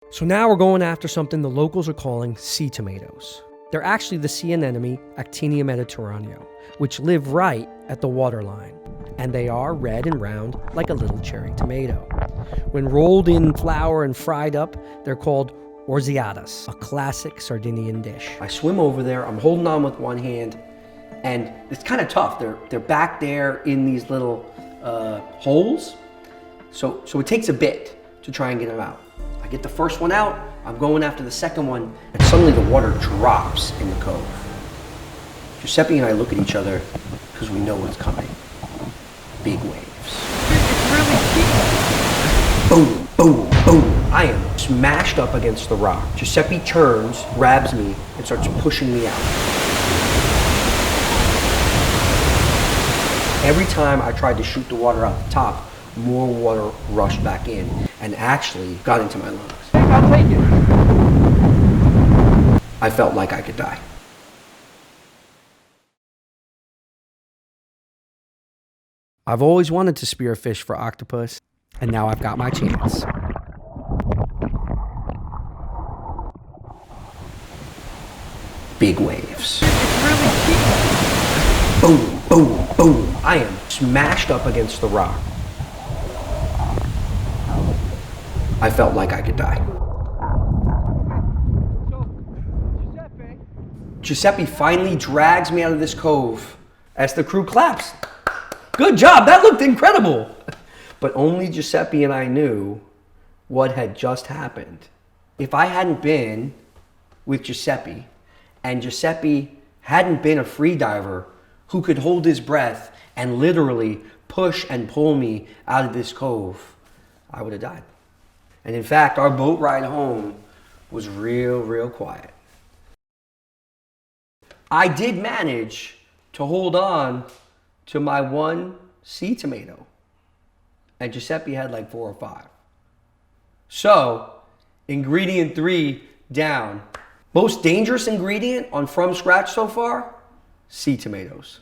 So now we're going after something the locals are calling sea tomatoes. They're actually the sea anemone Actinia mediterraneo, which live right at the waterline. And they are red and round like a little cherry tomato. When rolled in flour and fried up, they're called orziadas, a classic Sardinian dish. I swim over there, I'm holding on with one hand, and it's kind of tough. They're back there in these little holes, so it takes a bit to try and get them out. I get the first one out, I'm going after the second one, and suddenly the water drops in the cove. Giuseppe and I look at each other because we know what's coming. Big waves. It's really deep. Boom, boom, boom. I am smashed up against the rock. Giuseppe turns, grabs me, and starts pushing me out. Every time I tried to shoot the water out the top, more water rushed back in and actually got into my lungs. I'll take it. I felt like I could die. I've always wanted to spear a fish for octopus, and now I've got my chance. Big waves. It's really deep. Boom, boom, boom. I am smashed up against the rock. I felt like I could die. Giuseppe finally drags me out of this cove as the crew claps. Good job, that looked incredible. But only Giuseppe and I knew what had just happened. If I hadn't been with Giuseppe, and Giuseppe hadn't been a free diver who could hold his breath and literally push and pull me out of this cove, I would have died. And in fact, our boat ride home was real quiet. I did manage to hold on to my one sea tomato, and Giuseppe had like 4 or 5. So, ingredient 3 down. Most dangerous ingredient on From Scratch so far? Sea tomatoes.